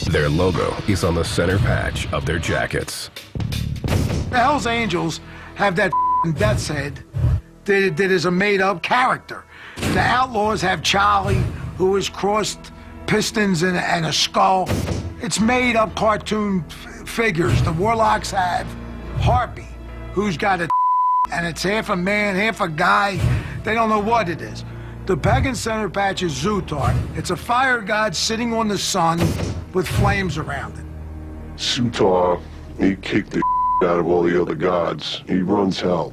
Their logo is on the center patch of their jackets. The Hells Angels have that death's head that is a made-up character. The Outlaws have Charlie, who is crossed pistons and a skull. It's made-up cartoon figures. The Warlocks have Harpy, who's got a and it's half a man, half a guy. They don't know what it is. The pagan center patch is Zutar. It's a fire god sitting on the sun with flames around it. Zutar, he kicked the out of all the other gods. He runs hell.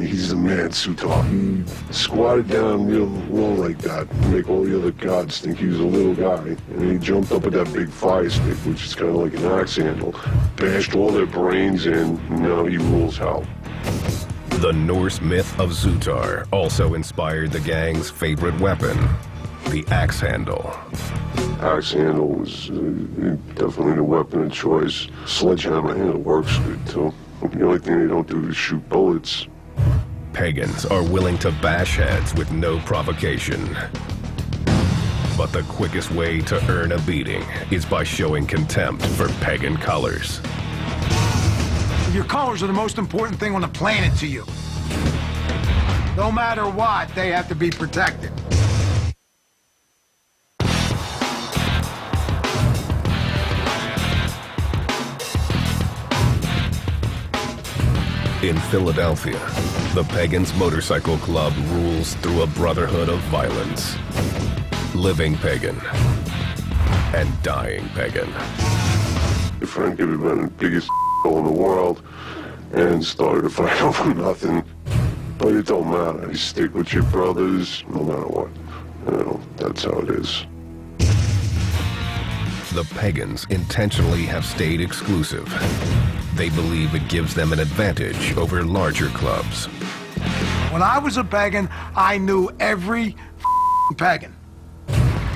He's the man, Zutar. He squatted down real low like that to make all the other gods think he was a little guy. And he jumped up with that big fire stick, which is kind of like an axe handle, bashed all their brains in, and now he rules hell. The Norse myth of Zutar also inspired the gang's favorite weapon, the axe handle. Axe handle was definitely the weapon of choice. Sledgehammer handle works good too. The only thing they don't do is shoot bullets. Pagans are willing to bash heads with no provocation. But the quickest way to earn a beating is by showing contempt for pagan colors. Your colors are the most important thing on the planet to you. No matter what, they have to be protected. In Philadelphia, the Pagans Motorcycle Club rules through a brotherhood of violence. Living pagan and dying pagan. Frank had been the biggest in the world and started a fight over nothing. But it don't matter. You stick with your brothers no matter what. You know, that's how it is. The Pagans intentionally have stayed exclusive. They believe it gives them an advantage over larger clubs. When I was a pagan, I knew every pagan.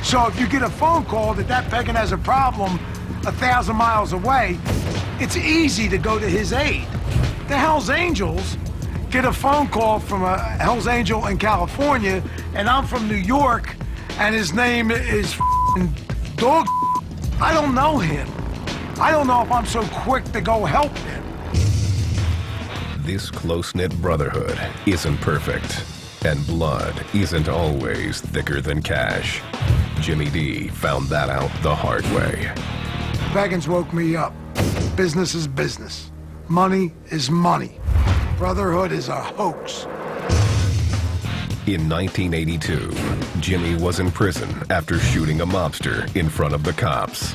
So if you get a phone call that that pagan has a problem 1,000 miles away, it's easy to go to his aid. The Hells Angels get a phone call from a Hells Angel in California, and I'm from New York, and his name is Dog. I don't know him. I don't know if I'm so quick to go help him. This close-knit brotherhood isn't perfect, and blood isn't always thicker than cash. Jimmy D found that out the hard way. Pagans woke me up. Business is business. Money is money. Brotherhood is a hoax. In 1982, Jimmy was in prison after shooting a mobster in front of the cops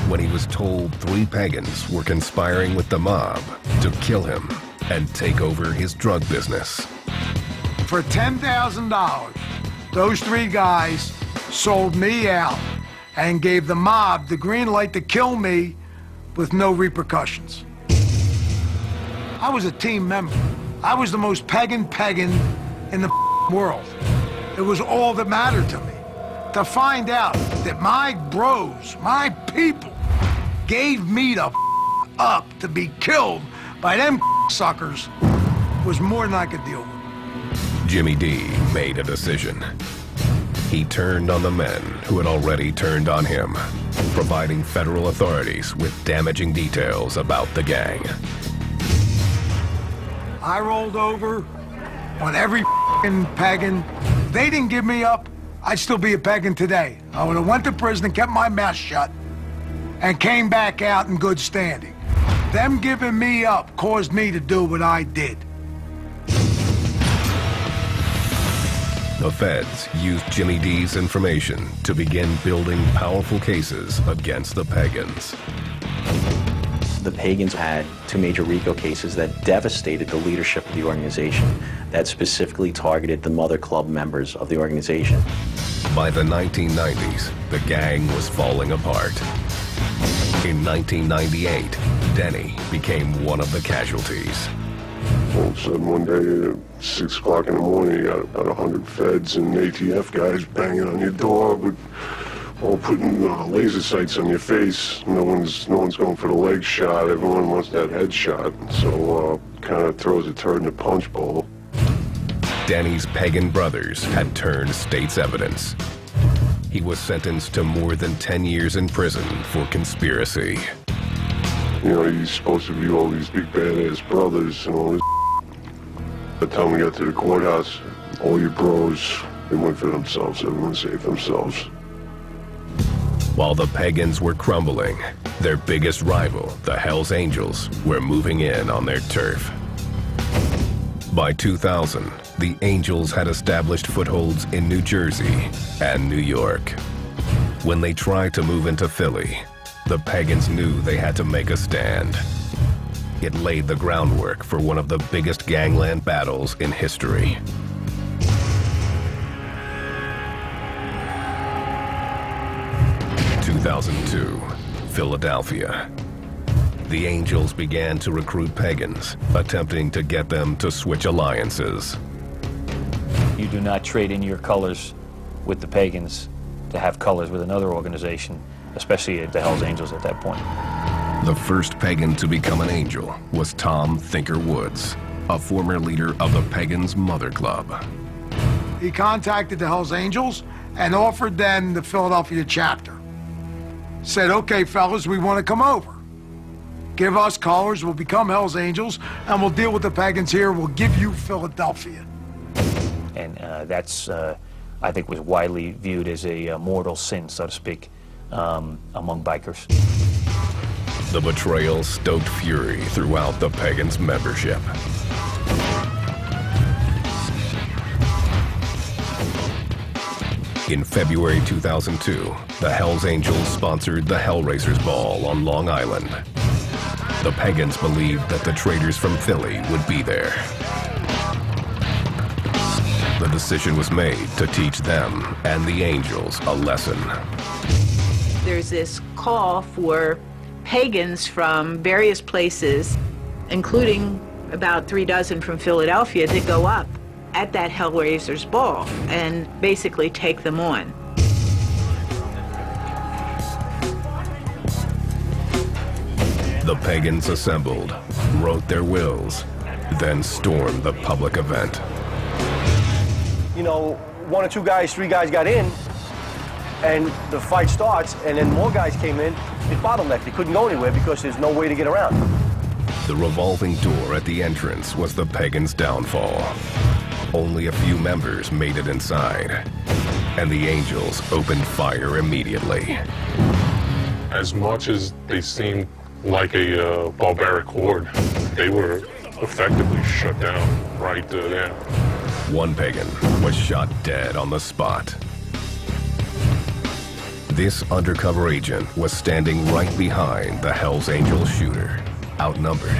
when he was told 3 pagans were conspiring with the mob to kill him and take over his drug business. For $10,000, those 3 guys sold me out and gave the mob the green light to kill me with no repercussions. I was a team member. I was the most pagan in the world. It was all that mattered to me. To find out that my bros, my people, gave me the up to be killed by them suckers was more than I could deal with. Jimmy D made a decision. He turned on the men who had already turned on him, providing federal authorities with damaging details about the gang. I rolled over on every pagan. If they didn't give me up, I'd still be a pagan today. I would have went to prison and kept my mouth shut and came back out in good standing. Them giving me up caused me to do what I did. The feds used Jimmy D's information to begin building powerful cases against the Pagans. The Pagans had 2 major RICO cases that devastated the leadership of the organization, that specifically targeted the mother club members of the organization. By the 1990s, the gang was falling apart. In 1998, Denny became one of the casualties. All of a sudden one day at 6 o'clock in the morning, you got about 100 feds and ATF guys banging on your door with all putting laser sights on your face. No one's going for the leg shot. Everyone wants that head shot. So kind of throws a turd in the punch bowl. Danny's pagan brothers had turned state's evidence. He was sentenced to more than 10 years in prison for conspiracy. You know, he's supposed to be all these big badass brothers and all this. By the time we got to the courthouse, all your bros, they went for themselves. Everyone saved themselves. While the Pagans were crumbling, their biggest rival, the Hells Angels, were moving in on their turf. By 2000, the Angels had established footholds in New Jersey and New York. When they tried to move into Philly, the Pagans knew they had to make a stand. It laid the groundwork for one of the biggest gangland battles in history. In 2002, Philadelphia. The Angels began to recruit Pagans, attempting to get them to switch alliances. You do not trade in your colors with the Pagans to have colors with another organization, especially at the Hells Angels at that point. The first Pagan to become an Angel was Tom Thinker Woods, a former leader of the Pagans Mother Club. He contacted the Hells Angels and offered them the Philadelphia chapter. Said, okay, fellas, we want to come over. Give us colors, we'll become Hells Angels, and we'll deal with the Pagans here. We'll give you Philadelphia. And that's, I think, was widely viewed as a mortal sin, so to speak, among bikers. The betrayal stoked fury throughout the Pagans membership. In February 2002, the Hells Angels sponsored the Hellraisers Ball on Long Island. The Pagans believed that the traders from Philly would be there. The decision was made to teach them and the Angels a lesson. There's this call for Pagans from various places, including about 3 dozen from Philadelphia, to go up at that Hellraisers Ball and basically take them on. The Pagans assembled, wrote their wills, then stormed the public event. You know, 1 or 2 guys, 3 guys got in, and the fight starts, and then more guys came in. It bottlenecked. They couldn't go anywhere because there's no way to get around. The revolving door at the entrance was the Pagans' downfall. Only a few members made it inside, and the Angels opened fire immediately. As much as they seemed like a barbaric horde, they were effectively shut down right there. One Pagan was shot dead on the spot. This undercover agent was standing right behind the Hells Angels shooter. Outnumbered,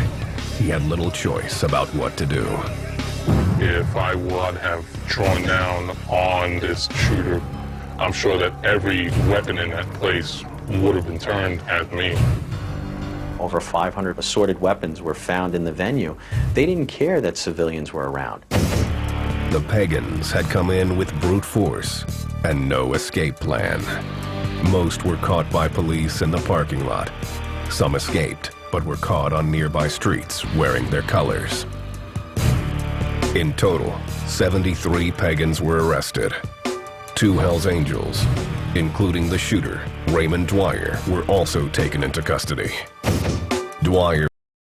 he had little choice about what to do. If I would have drawn down on this shooter, I'm sure that every weapon in that place would have been turned at me. Over 500 assorted weapons were found in the venue. They didn't care that civilians were around. The Pagans had come in with brute force and no escape plan. Most were caught by police in the parking lot. Some escaped, but were caught on nearby streets wearing their colors. In total, 73 Pagans were arrested. 2 Hells Angels, including the shooter, Raymond Dwyer, were also taken into custody. Dwyer